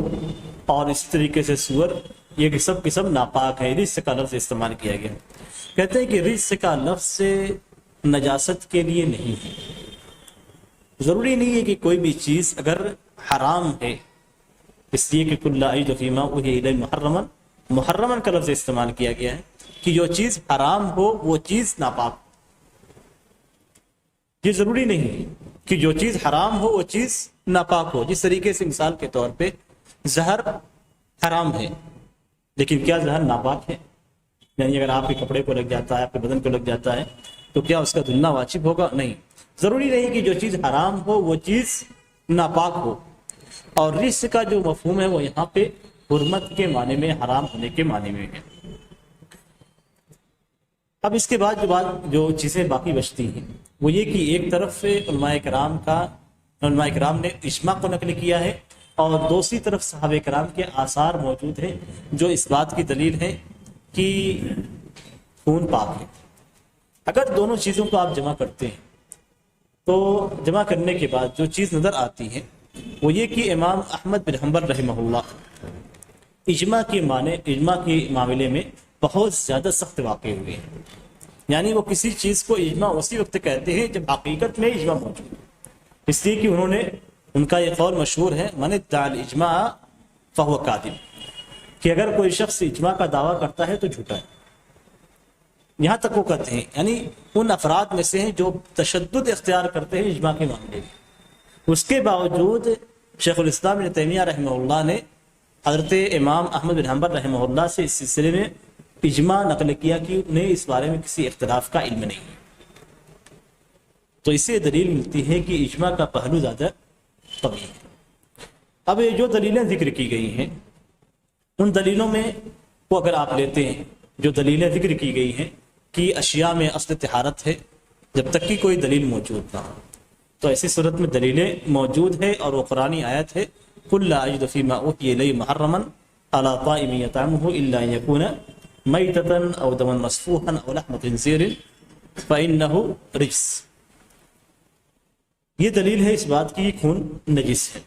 اور اس طریقے سے سور یہ سب قسم ناپاک ہے، رجس کا لفظ استعمال کیا گیا۔ کہتے ہیں کہ رجس کا لفظ سے نجاست کے لیے نہیں ہے، ضروری نہیں ہے کہ کوئی بھی چیز اگر حرام ہے، اس لیے کہ کل اعید فیما اوحی الی محرما، محرما کا لفظ استعمال کیا گیا ہے کہ جو چیز حرام ہو وہ چیز ناپاک۔ یہ ضروری نہیں ہے کہ جو چیز حرام ہو وہ چیز ناپاک ہو۔ جس طریقے سے مثال کے طور پہ زہر حرام ہے لیکن کیا زہر ناپاک ہے؟ یعنی اگر آپ کے کپڑے کو لگ جاتا ہے، آپ کے بدن کو لگ جاتا ہے تو کیا اس کا دھلنا واجب ہوگا؟ نہیں۔ ضروری نہیں کہ جو چیز حرام ہو وہ چیز ناپاک ہو۔ اور رجس کا جو مفہوم ہے وہ یہاں پہ حرمت کے معنی میں، حرام ہونے کے معنی میں ہے۔ اب اس کے بعد جو چیزیں باقی بچتی ہیں وہ یہ کہ ایک طرف علماء کرام نے اجماع کو نقل کیا ہے اور دوسری طرف صحابہ کرام کے آثار موجود ہیں جو اس بات کی دلیل ہے کہ خون پاک ہے۔ اگر دونوں چیزوں کو آپ جمع کرتے ہیں تو جمع کرنے کے بعد جو چیز نظر آتی ہے وہ یہ کہ امام احمد بن حنبل رحمہ اللہ اجماع کے معاملے میں بہت زیادہ سخت واقع ہوئے ہیں۔ یعنی وہ کسی چیز کو اجماع اسی وقت کہتے ہیں جب حقیقت میں اجماع موجود ہے، اس لیے کہ ان کا یہ قول مشہور ہے من ادعى الاجماع فهو کاذب، کہ اگر کوئی شخص اجماع کا دعویٰ کرتا ہے تو جھوٹا ہے۔ یہاں تک وہ کہتے ہیں یعنی ان افراد میں سے ہیں جو تشدد اختیار کرتے ہیں اجماع کے معاملے میں۔ اس کے باوجود شیخ الاسلام ابن تیمیہ رحمہ اللہ نے حضرت امام احمد بن حنبل رحمہ اللہ سے اس سلسلے میں اجماع نقل کیا کہ انہیں اس بارے میں کسی اختلاف کا علم نہیں ہے۔ تو اس سے دلیل ملتی ہے کہ اجماع کا پہلو زیادہ قوی ہے۔ اب یہ جو دلیلیں ذکر کی گئی ہیں ان دلیلوں میں کو اگر آپ لیتے ہیں، جو دلیلیں ذکر کی گئی ہیں کہ اشیاء میں اصل طہارت ہے جب تک کہ کوئی دلیل موجود نہ ہو، تو ایسی صورت میں دلیلیں موجود ہے اور وہ قرآنی آیت ہے قُلْ لَا أَجِدُ فِي مَا أُوحِيَ إِلَيَّ مُحَرَّمًا عَلَىٰ طَاعِمٍ يَطْعَمُهُ إِلَّا أَن يَكُونَ مَيْتَةً أَوْ دَمًا مَسْفُوحًا أَوْ لَحْمَ خِنزِيرٍ فَإِنَّهُ رِجْسٌ۔ یہ دلیل ہے اس بات کی خون نجس ہے،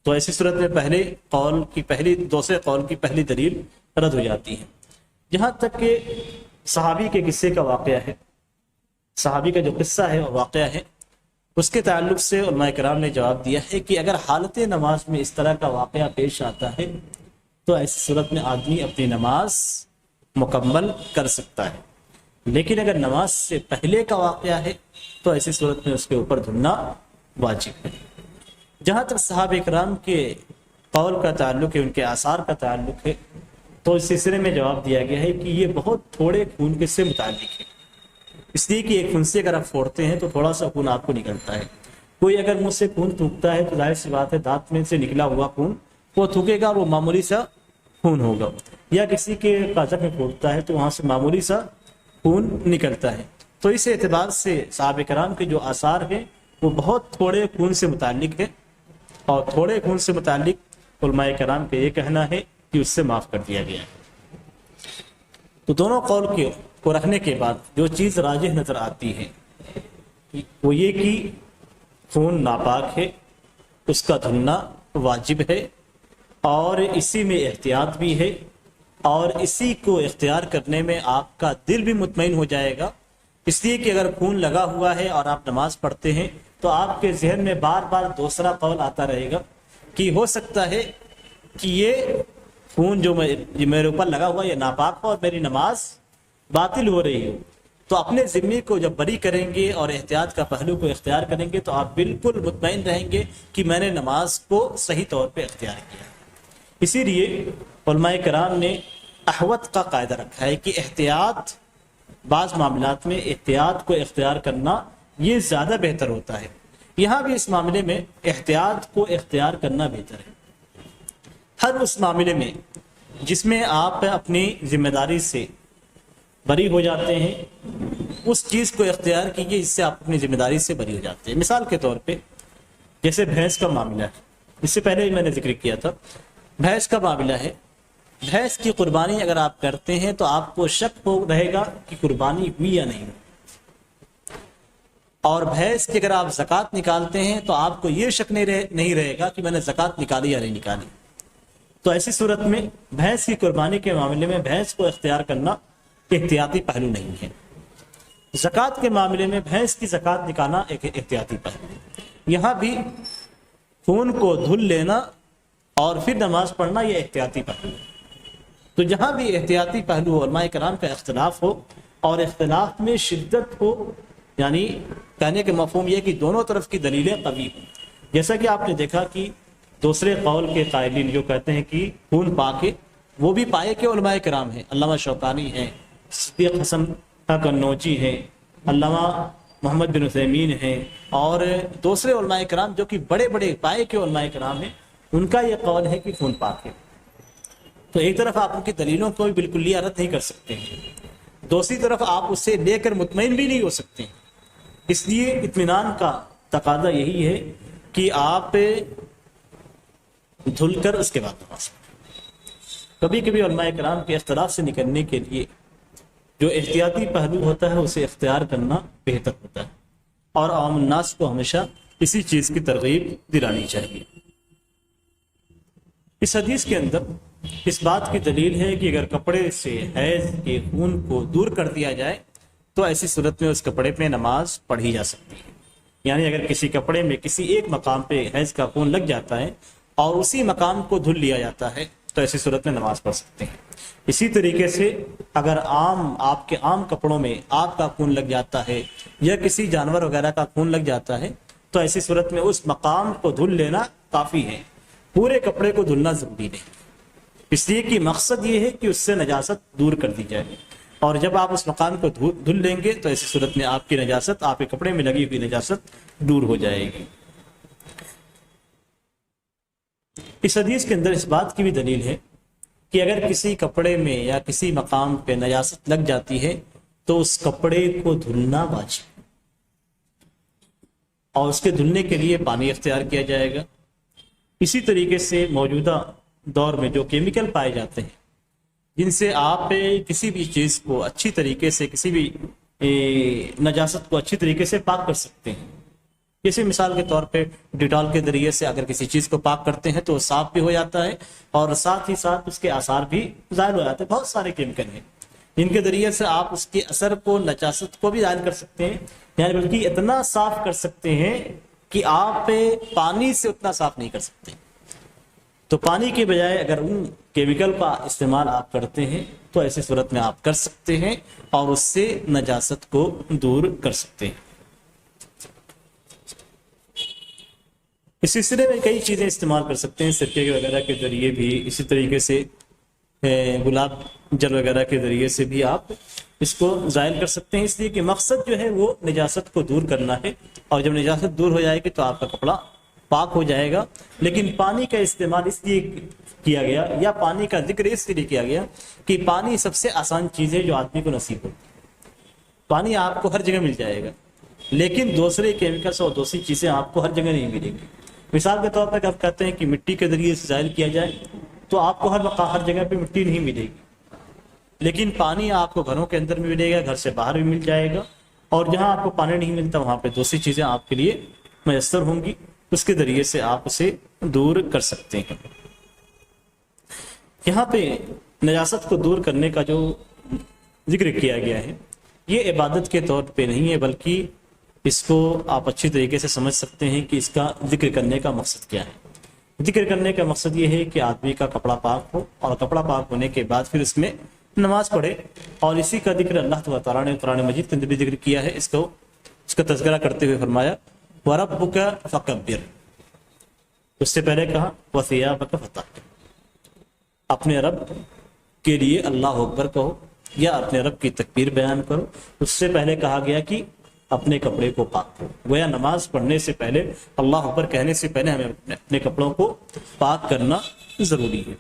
تو ایسی صورت میں دوسرے قول کی پہلی دلیل رد ہو جاتی ہے۔ جہاں تک کہ صحابی کے قصے کا واقعہ ہے، صحابی کا جو قصہ ہے اور واقعہ ہے، اس کے تعلق سے علماء کرام نے جواب دیا ہے کہ اگر حالت نماز میں اس طرح کا واقعہ پیش آتا ہے تو ایسی صورت میں آدمی اپنی نماز مکمل کر سکتا ہے، لیکن اگر نماز سے پہلے کا واقعہ ہے تو ایسی صورت میں اس کے اوپر دھلنا واجب ہے۔ جہاں تک صحابہ کرام کے قول کا تعلق ہے، ان کے آثار کا تعلق ہے، تو اس سلسلے میں جواب دیا گیا ہے کہ یہ بہت تھوڑے خون کے سے متعلق ہے، اس لیے کہ ایک پھنسی اگر آپ پھوڑتے ہیں تو تھوڑا سا خون آپ کو نکلتا ہے۔ کوئی اگر منہ سے خون تھوکتا ہے تو ظاہر سی بات ہے دانت میں سے نکلا ہوا خون وہ تھوکے گا، وہ معمولی سا خون ہوگا، یا کسی کے قاذف میں پھوڑتا ہے تو وہاں سے معمولی سا خون نکلتا ہے۔ تو اس اعتبار سے صحابہ کرام کے جو آثار ہیں وہ بہت تھوڑے خون سے متعلق ہے، اور تھوڑے خون سے متعلق علماء کرام کا یہ کہنا ہے کہ اس سے معاف کر دیا گیا ہے۔ تو دونوں قول کو رکھنے کے بعد جو چیز راجح نظر آتی ہے وہ یہ کہ خون ناپاک ہے، اس کا دھلنا واجب ہے، اور اسی میں احتیاط بھی ہے، اور اسی کو اختیار کرنے میں آپ کا دل بھی مطمئن ہو جائے گا، اس لیے کہ اگر خون لگا ہوا ہے اور آپ نماز پڑھتے ہیں تو آپ کے ذہن میں بار بار دوسرا قول آتا رہے گا کہ ہو سکتا ہے کہ یہ خون جو میرے اوپر لگا ہوا یہ ناپاک ہو اور میری نماز باطل ہو رہی ہو۔ تو اپنے ذمے کو جب بری کریں گے اور احتیاط کا پہلو کو اختیار کریں گے تو آپ بالکل مطمئن رہیں گے کہ میں نے نماز کو صحیح طور پہ اختیار کیا۔ اسی لیے علماء کرام نے احوط کا قاعدہ رکھا ہے کہ احتیاط، بعض معاملات میں احتیاط کو اختیار کرنا یہ زیادہ بہتر ہوتا ہے۔ یہاں بھی اس معاملے میں احتیاط کو اختیار کرنا بہتر ہے۔ ہر اس معاملے میں جس میں آپ اپنی ذمہ داری سے بری ہو جاتے ہیں اس چیز کو اختیار کیجیے جس سے آپ اپنی ذمہ داری سے بری ہو جاتے ہیں۔ مثال کے طور پہ جیسے بھینس کا معاملہ ہے، اس سے پہلے میں نے ذکر کیا تھا، بھینس کا معاملہ ہے، بھینس کی قربانی اگر آپ کرتے ہیں تو آپ کو شک ہو رہے گا کہ قربانی ہوئی یا نہیں، اور بھینس کی اگر آپ زکوٰۃ نکالتے ہیں تو آپ کو یہ شک نہیں رہے گا کہ میں نے زکوٰۃ نکالی یا نہیں نکالی۔ تو ایسی صورت میں بھینس کی قربانی کے معاملے میں بھینس کو اختیار کرنا احتیاطی پہلو نہیں ہے۔ زکوٰۃ کے معاملے میں بھینس کی زکوٰۃ نکالنا ایک احتیاطی پہلو ہے۔ یہاں بھی خون کو دھل لینا اور پھر نماز پڑھنا یہ احتیاطی پہلو ہے۔ تو جہاں بھی احتیاطی پہلو علماء کرام کا اختلاف ہو اور اختلاف میں شدت ہو، یعنی کہنے کے مفہوم یہ کہ دونوں طرف کی دلیلیں قوی ہوں، جیسا کہ آپ نے دیکھا کہ دوسرے قول کے قائلین جو کہتے ہیں کہ خون پاک ہے وہ بھی پائے کے علماء کرام ہیں، علامہ شوکانی ہیں، صدیق حسن قنوجی ہیں، علامہ محمد بن عثیمین ہیں، اور دوسرے علماء کرام جو کہ بڑے بڑے پائے کے علماء کرام ہیں، ان کا یہ قول ہے کہ خون پاک ہے۔ تو ایک طرف آپ ان کی دلیلوں کو بھی بالکل لیا رد نہیں کر سکتے ہیں، دوسری طرف آپ اسے لے کر مطمئن بھی نہیں ہو سکتے ہیں۔ اس لیے اطمینان کا تقاضا یہی ہے کہ آپ دھل کر اس کے بعد نماز پڑھیں۔ کبھی کبھی علماء کرام کے اختلاف سے نکلنے کے لیے جو احتیاطی پہلو ہوتا ہے اسے اختیار کرنا بہتر ہوتا ہے، اور عوام الناس کو ہمیشہ اسی چیز کی ترغیب دلانی چاہیے۔ اس حدیث کے اندر اس بات کی دلیل ہے کہ اگر کپڑے سے حیض کے خون کو دور کر دیا جائے تو ایسی صورت میں اس کپڑے پہ نماز پڑھی جا سکتی ہے۔ یعنی اگر کسی کپڑے میں کسی ایک مقام پہ حیض کا خون لگ جاتا ہے اور اسی مقام کو دھل لیا جاتا ہے تو ایسی صورت میں نماز پڑھ سکتے ہیں۔ اسی طریقے سے اگر آپ کے عام کپڑوں میں آگ کا خون لگ جاتا ہے یا کسی جانور وغیرہ کا خون لگ جاتا ہے تو ایسی صورت میں اس مقام کو دھل لینا کافی ہے، پورے کپڑے کو دھلنا ضروری نہیں، اس لیے کہ مقصد یہ ہے کہ اس سے نجاست دور کر دی جائے۔ اور جب آپ اس مقام کو دھل لیں گے تو ایسی صورت میں آپ کی نجاست، آپ کے کپڑے میں لگی ہوئی نجاست دور ہو جائے گی۔ اس حدیث کے اندر اس بات کی بھی دلیل ہے کہ اگر کسی کپڑے میں یا کسی مقام پہ نجاست لگ جاتی ہے تو اس کپڑے کو دھلنا واجب، اور اس کے دھلنے کے لیے پانی اختیار کیا جائے گا۔ اسی طریقے سے موجودہ دور میں جو کیمیکل پائے جاتے ہیں جن سے آپ کسی بھی چیز کو اچھی طریقے سے، کسی بھی نجاست کو اچھی طریقے سے پاک کر سکتے ہیں، جیسے مثال کے طور پہ ڈیٹول کے ذریعے سے اگر کسی چیز کو پاک کرتے ہیں تو وہ صاف بھی ہو جاتا ہے اور ساتھ ہی ساتھ اس کے آثار بھی ظاہر ہو جاتے ہیں۔ بہت سارے کیمیکل ہیں جن کے ذریعے سے آپ اس کے اثر کو، نجاست کو بھی ظاہر کر سکتے ہیں، یعنی بلکہ اتنا صاف کر سکتے ہیں کہ آپ پانی سے اتنا صاف نہیں کر سکتے۔ تو پانی کے بجائے اگر ان کیمیکل کا استعمال آپ کرتے ہیں تو ایسی صورت میں آپ کر سکتے ہیں اور اس سے نجاست کو دور کر سکتے ہیں۔ اس سلسلے میں کئی چیزیں استعمال کر سکتے ہیں، سرکے وغیرہ کے ذریعے بھی، اسی طریقے سے گلاب جل وغیرہ کے ذریعے سے بھی آپ اس کو زائل کر سکتے ہیں، اس لیے کہ مقصد جو ہے وہ نجاست کو دور کرنا ہے، اور جب نجاست دور ہو جائے گی تو آپ کا کپڑا پاک ہو جائے گا۔ لیکن پانی کا استعمال اس لیے کیا گیا، یا پانی کا ذکر اس لیے کیا گیا کہ پانی سب سے آسان چیز ہے جو آدمی کو نصیب ہو۔ پانی آپ کو ہر جگہ مل جائے گا، لیکن دوسرے کیمیکلز اور دوسری چیزیں آپ کو ہر جگہ نہیں ملیں گی۔ مثال کے طور پر آپ کہتے ہیں کہ مٹی کے ذریعے سے زائل کیا جائے تو آپ کو ہر جگہ پہ مٹی نہیں ملے گی، لیکن پانی آپ کو گھروں کے اندر بھی ملے گا، گھر سے باہر بھی مل جائے گا، اور جہاں آپ کو پانی نہیں ملتا وہاں پہ دوسری چیزیں آپ کے لیے میسر ہوں گی، اس کے ذریعے سے آپ اسے دور کر سکتے ہیں۔ یہاں پہ نجاست کو دور کرنے کا جو ذکر کیا گیا ہے یہ عبادت کے طور پہ نہیں ہے، بلکہ اس کو آپ اچھی طریقے سے سمجھ سکتے ہیں کہ اس کا ذکر کرنے کا مقصد کیا ہے۔ ذکر کرنے کا مقصد یہ ہے کہ آدمی کا کپڑا پاک ہو، اور کپڑا پاک ہونے کے بعد پھر اس میں نماز پڑھے، اور اسی کا ذکر اللہ تعالیٰ نے قرآن مجید کے اندر بھی ذکر کیا ہے۔ اس کا تذکرہ کرتے ہوئے فرمایا وَرَبُّكَ فَكَبِّرْ، اس سے پہلے کہا وَثِيَابَكَ فَطَهِّرْ، اپنے رب کے لیے اللہ اکبر کہو یا اپنے رب کی تکبیر بیان کرو۔ اس سے پہلے کہا گیا کہ اپنے کپڑے کو پاک کرو، گویا نماز پڑھنے سے پہلے، اللہ اکبر کہنے سے پہلے ہمیں اپنے کپڑوں کو پاک کرنا ضروری ہے۔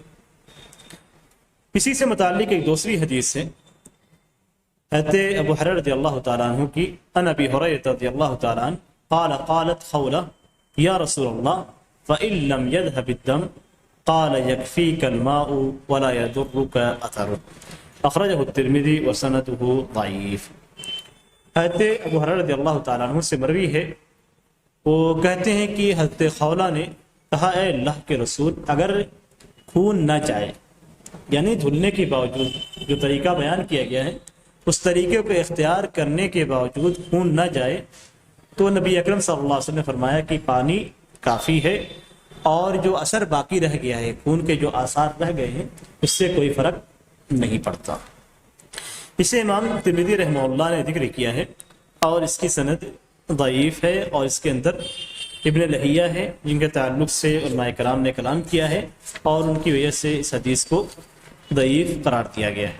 اسی سے متعلق ایک دوسری حدیث ہے حضرت ابو ہریرہ رضی اللہ تعالیٰ عنہ کی، عن ابی ہریرہ رضی اللہ تعالیٰ عنہ قال قالت خولہ یا رسول اللہ فإن لم يذهب الدم قال يكفيك الماء ولا يضرك أثره، اخرجہ الترمذی وسندہ ضعیف۔ حضرت ابو ہریرہ رضی اللہ تعالیٰ عنہ سے مروی ہے، وہ کہتے ہیں کہ حضرت خولہ نے کہا اے اللہ کے رسول، اگر خون نہ جائے، یعنی دھلنے کے باوجود جو طریقہ بیان کیا گیا ہے اس طریقے کو اختیار کرنے کے باوجود خون نہ جائے تو نبی اکرم صلی اللہ علیہ وسلم نے فرمایا کہ پانی کافی ہے، اور جو اثر باقی رہ گیا ہے، خون کے جو آثار رہ گئے ہیں، اس سے کوئی فرق نہیں پڑتا۔ اسے امام ترمذی رحمہ اللہ نے ذکر کیا ہے، اور اس کی سند ضعیف ہے، اور اس کے اندر ابن لہیہ ہے جن کے تعلق سے علماء کرام نے کلام کیا ہے، اور ان کی وجہ سے اس حدیث کو ضعیف قرار دیا گیا ہے۔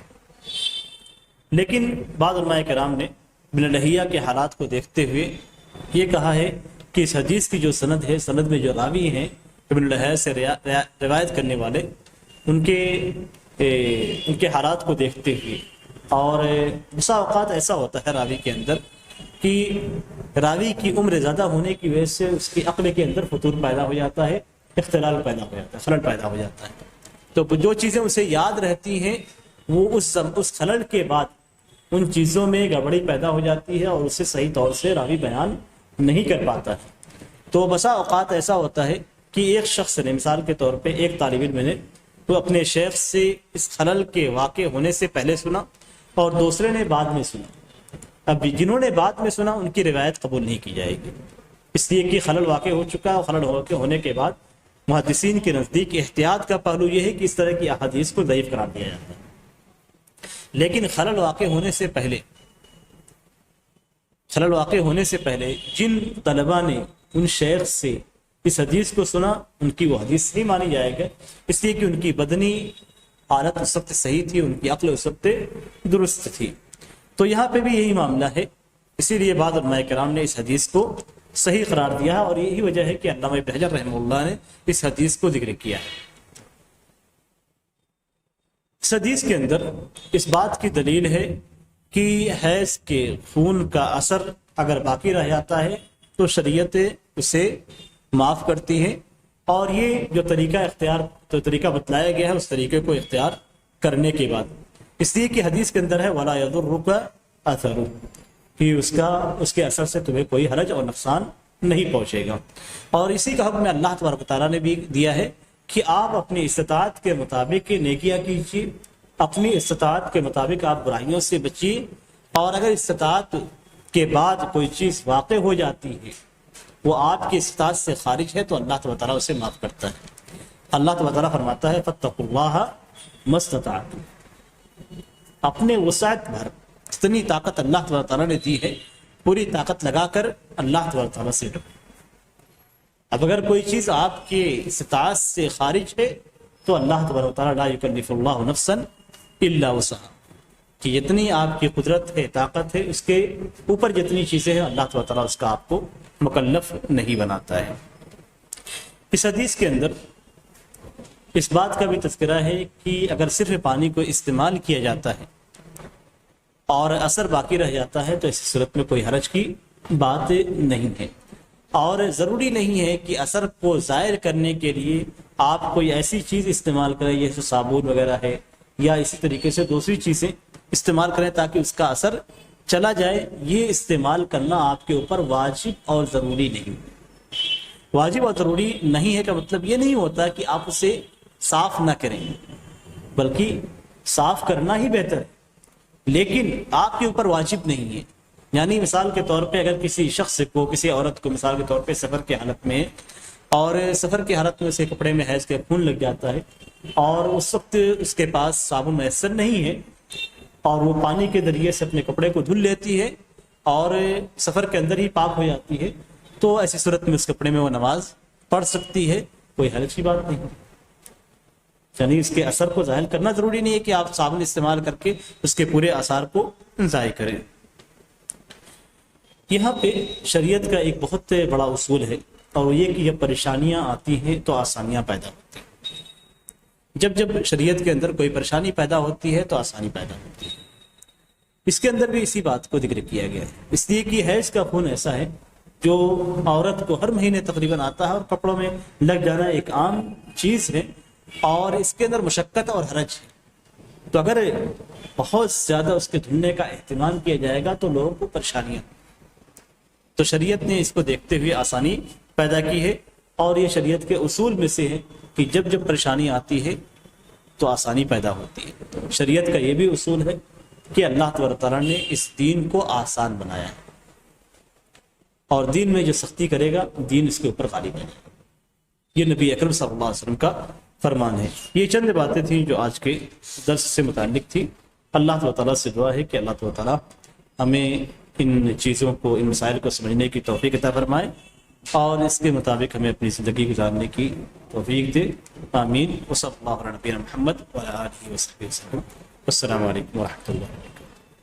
لیکن بعض علماء کرام نے ابن لہیہ کے حالات کو دیکھتے ہوئے یہ کہا ہے کہ اس حدیث کی جو سند ہے، سند میں جو راوی ہیں ابن لہیہ سے روایت کرنے والے، ان کے حالات کو دیکھتے ہوئے، اور بسا اوقات ایسا ہوتا ہے راوی کے اندر کہ راوی کی عمر زیادہ ہونے کی وجہ سے اس کی عقل کے اندر فطور پیدا ہو جاتا ہے، اختلال پیدا ہو جاتا ہے، خلل پیدا ہو جاتا ہے، تو جو چیزیں اسے یاد رہتی ہیں وہ اس خلل کے بعد ان چیزوں میں گڑبڑی پیدا ہو جاتی ہے، اور اسے صحیح طور سے راوی بیان نہیں کر پاتا ہے۔ تو بسا اوقات ایسا ہوتا ہے کہ ایک شخص نے، مثال کے طور پہ ایک طالب علم نے تو اپنے شیخ سے اس خلل کے واقع ہونے سے پہلے سنا، اور دوسرے نے بعد میں سنا۔ اب جنہوں نے بعد میں سنا ان کی روایت قبول نہیں کی جائے گی، اس لیے کہ خلل واقع ہو چکا ہے، اور خلل ہونے کے بعد محدثین کے نزدیک احتیاط کا پہلو یہ ہے کہ اس طرح کی احادیث کو ضعیف قرار دیا جاتا ہے۔ لیکن خلل واقع ہونے سے پہلے جن طلباء نے ان شیخ سے اس حدیث کو سنا، ان کی وہ حدیث نہیں مانی جائے گا، اس لیے کہ ان کی بدنی حالت اس وقت صحیح تھی، ان کی عقل اس وقت درست تھی۔ تو یہاں پہ بھی یہی معاملہ ہے، اسی لیے بعض علماء کرام نے اس حدیث کو صحیح قرار دیا ہے، اور یہی وجہ ہے کہ علامہ ابن حجر رحمہ اللہ نے اس حدیث کو ذکر کیا ہے۔ اس حدیث کے اندر اس بات کی دلیل ہے کہ حیض کے خون کا اثر اگر باقی رہ جاتا ہے تو شریعت اسے معاف کرتی ہے، اور یہ جو طریقہ بتلایا گیا ہے اس طریقے کو اختیار کرنے کے بعد، اس لیے کہ حدیث کے اندر ہے وَلَا يَضُرُّكَ أَثَرُ، کہ اس کے اثر سے تمہیں کوئی حرج اور نقصان نہیں پہنچے گا۔ اور اسی کا حکم اللہ تبارک و تعالیٰ نے بھی دیا ہے کہ آپ اپنی استطاعت کے مطابق نیکیاں کیجیے، اپنی استطاعت کے مطابق آپ برائیوں سے بچیے، اور اگر استطاعت کے بعد کوئی چیز واقع ہو جاتی ہے وہ آپ کی استطاعت سے خارج ہے تو اللہ تبارک و تعالیٰ اسے معاف کرتا ہے۔ اللہ تبارک و تعالیٰ فرماتا ہے فَاتَّقُوا اللَّهَ مَا اسْتَطَعْتُمْ، اپنے وسعت بھر جتنی طاقت اللہ تبارک و تعالیٰ نے دی ہے پوری طاقت لگا کر اللہ تبارک و تعالیٰ سے ڈرو۔ اب اگر کوئی چیز آپ کے استطاعت سے خارج ہے تو اللہ تبارک و تعالیٰ لا یکلف اللہ نفسا الا وسعہا، کہ جتنی آپ کی قدرت ہے، طاقت ہے، اس کے اوپر جتنی چیزیں ہیں اللہ تبارک و تعالیٰ اس کا آپ کو مکلف نہیں بناتا ہے۔ اس حدیث کے اندر اس بات کا بھی تذکرہ ہے کہ اگر صرف پانی کو استعمال کیا جاتا ہے اور اثر باقی رہ جاتا ہے تو اس صورت میں کوئی حرج کی بات نہیں ہے، اور ضروری نہیں ہے کہ اثر کو ظاہر کرنے کے لیے آپ کوئی ایسی چیز استعمال کریں جیسے صابن وغیرہ ہے یا اسی طریقے سے دوسری چیزیں استعمال کریں تاکہ اس کا اثر چلا جائے۔ یہ استعمال کرنا آپ کے اوپر واجب اور ضروری نہیں، واجب اور ضروری نہیں ہے کا مطلب یہ نہیں ہوتا کہ آپ اسے صاف نہ کریں، بلکہ صاف کرنا ہی بہتر ہے، لیکن آپ کے اوپر واجب نہیں ہے۔ یعنی مثال کے طور پہ اگر کسی شخص کو، کسی عورت کو مثال کے طور پہ سفر کی حالت میں، اور سفر کی حالت میں اسے کپڑے میں حیض کا خون لگ جاتا ہے اور اس وقت اس کے پاس صابن میسر نہیں ہے اور وہ پانی کے ذریعے سے اپنے کپڑے کو دھل لیتی ہے اور سفر کے اندر ہی پاک ہو جاتی ہے، تو ایسی صورت میں اس کپڑے میں وہ نماز پڑھ سکتی ہے، کوئی حرج کی بات نہیں۔ یعنی اس کے اثر کو ظاہر کرنا ضروری نہیں ہے کہ آپ صابن استعمال کر کے اس کے پورے آثار کو ضائع کریں۔ یہاں پہ شریعت کا ایک بہت بڑا اصول ہے، اور وہ یہ کہ جب پریشانیاں آتی ہیں تو آسانیاں پیدا ہوتی ہیں۔ جب شریعت کے اندر کوئی پریشانی پیدا ہوتی ہے تو آسانی پیدا ہوتی ہے۔ اس کے اندر بھی اسی بات کو ذکر کیا گیا ہے، اس لیے کہ حیض کا خون ایسا ہے جو عورت کو ہر مہینے تقریباً آتا ہے اور کپڑوں میں لگ جانا ایک عام چیز ہے، اور اس کے اندر مشقت اور حرج ہے، تو اگر بہت زیادہ اس کے دھلنے کا اہتمام کیا جائے گا تو لوگوں کو پریشانیاں، تو شریعت نے اس کو دیکھتے ہوئے آسانی پیدا کی ہے، اور یہ شریعت کے اصول میں سے ہے کہ جب پریشانی آتی ہے تو آسانی پیدا ہوتی ہے۔ شریعت کا یہ بھی اصول ہے کہ اللہ تبارک و تعالیٰ نے اس دین کو آسان بنایا ہے، اور دین میں جو سختی کرے گا دین اس کے اوپر غالب ہے، یہ نبی اکرم صلی اللہ علیہ وسلم کا فرمان ہے۔ یہ چند باتیں تھیں جو آج کے درس سے متعلق تھی۔ اللہ تبارک و تعالیٰ سے دعا ہے کہ اللہ تبارک و تعالیٰ ہمیں ان چیزوں کو، ان مسائل کو سمجھنے کی توفیق عطا فرمائے اور اس کے مطابق ہمیں اپنی زندگی گزارنے کی توفیق دے، آمین۔ وصلی اللہ علی نبینا محمد وعلی آلہ وصحبہ وسلم۔ السلام علیکم ورحمۃ اللہ۔